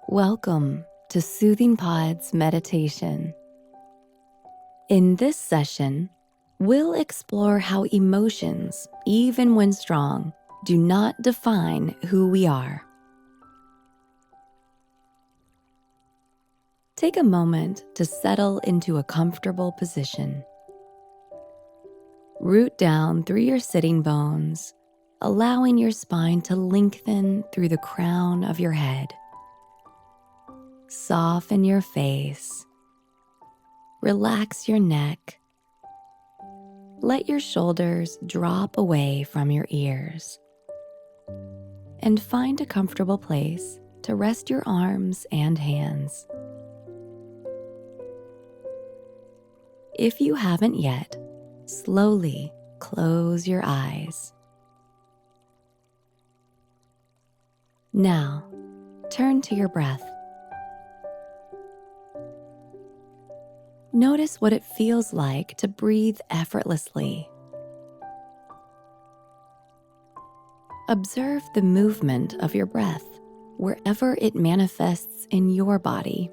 Welcome to Soothing Pod's meditation. In this session, we'll explore how emotions, even when strong, do not define who we are. Take a moment to settle into a comfortable position. Root down through your sitting bones, allowing your spine to lengthen through the crown of your head. Soften your face. Relax your neck. Let your shoulders drop away from your ears. And find a comfortable place to rest your arms and hands. If you haven't yet, slowly close your eyes. Now, turn to your breath. Notice what it feels like to breathe effortlessly. Observe the movement of your breath wherever it manifests in your body.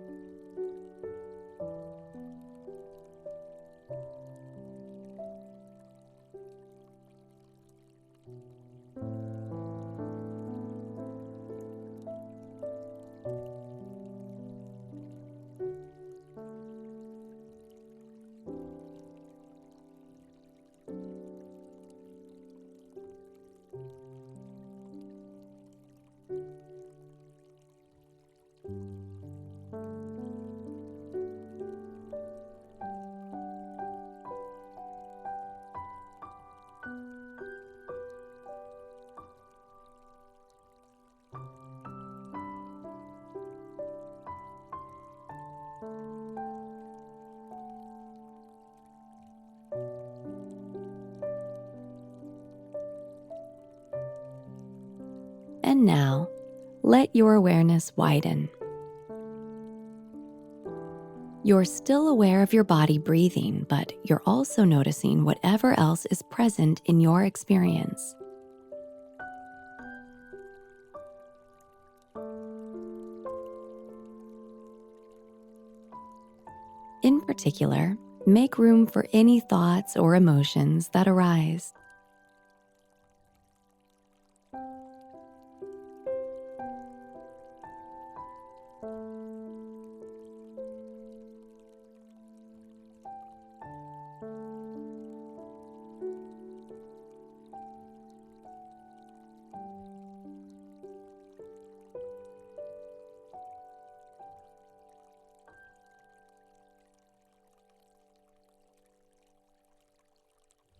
And now, let your awareness widen. You're still aware of your body breathing, but you're also noticing whatever else is present in your experience. In particular, make room for any thoughts or emotions that arise.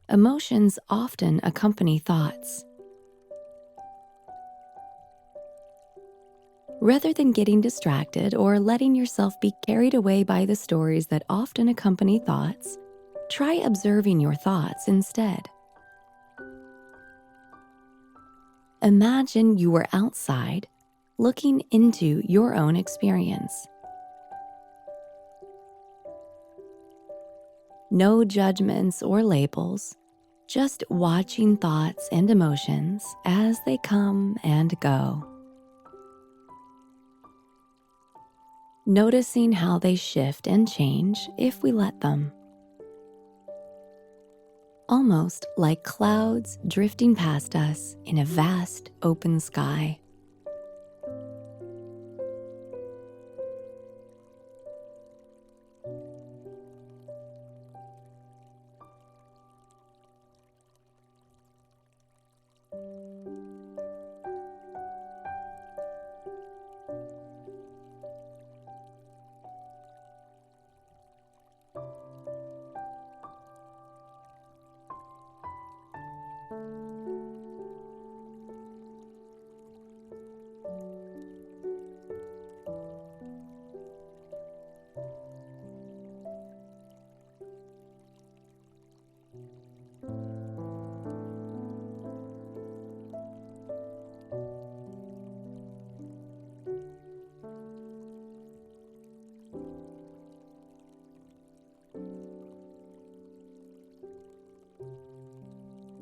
Emotions often accompany thoughts. Rather than getting distracted or letting yourself be carried away by the stories that often accompany thoughts, try observing your thoughts instead. Imagine you were outside, looking into your own experience. No judgments or labels, just watching thoughts and emotions as they come and go. Noticing how they shift and change if we let them. Almost like clouds drifting past us in a vast open sky.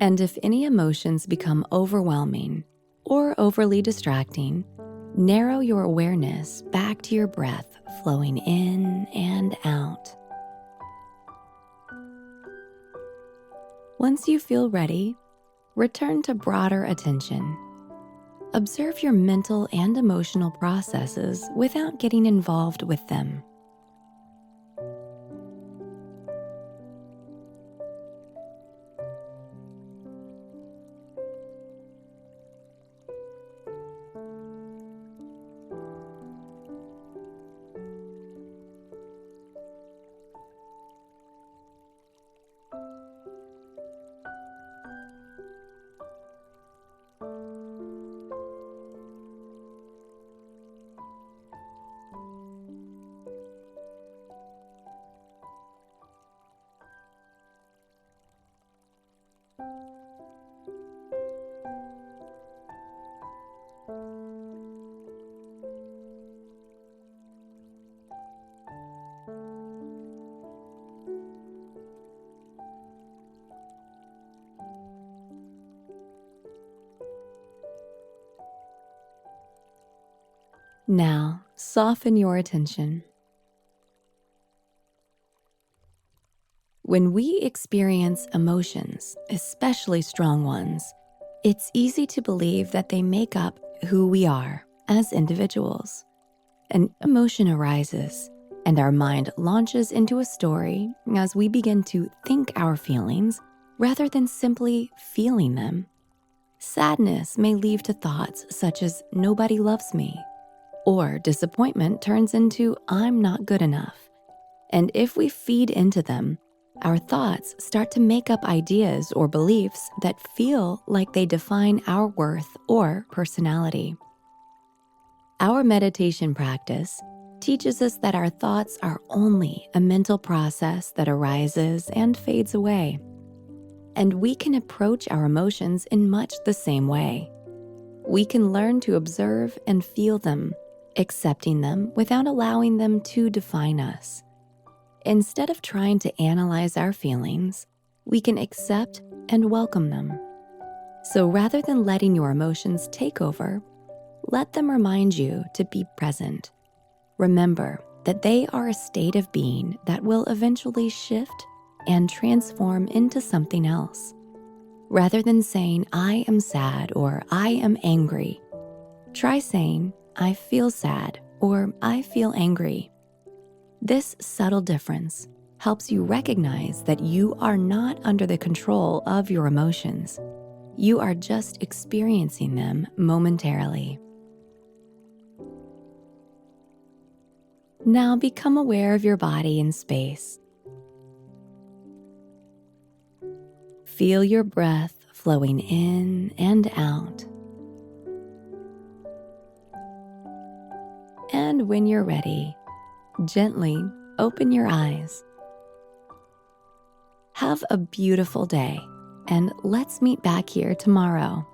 And if any emotions become overwhelming or overly distracting, narrow your awareness back to your breath flowing in and out. Once you feel ready, return to broader attention. Observe your mental and emotional processes without getting involved with them. Now, soften your attention. When we experience emotions, especially strong ones, it's easy to believe that they make up who we are as individuals. An emotion arises, and our mind launches into a story as we begin to think our feelings rather than simply feeling them. Sadness may lead to thoughts such as nobody loves me, or disappointment turns into I'm not good enough. And if we feed into them, our thoughts start to make up ideas or beliefs that feel like they define our worth or personality. Our meditation practice teaches us that our thoughts are only a mental process that arises and fades away. And we can approach our emotions in much the same way. We can learn to observe and feel them, accepting them without allowing them to define us. Instead of trying to analyze our feelings, we can accept and welcome them. So rather than letting your emotions take over, let them remind you to be present. Remember that they are a state of being that will eventually shift and transform into something else. Rather than saying, I am sad or I am angry, try saying, I feel sad or I feel angry. This subtle difference helps you recognize that you are not under the control of your emotions. You are just experiencing them momentarily. Now become aware of your body and space. Feel your breath flowing in and out. And when you're ready, gently open your eyes. Have a beautiful day, and let's meet back here tomorrow.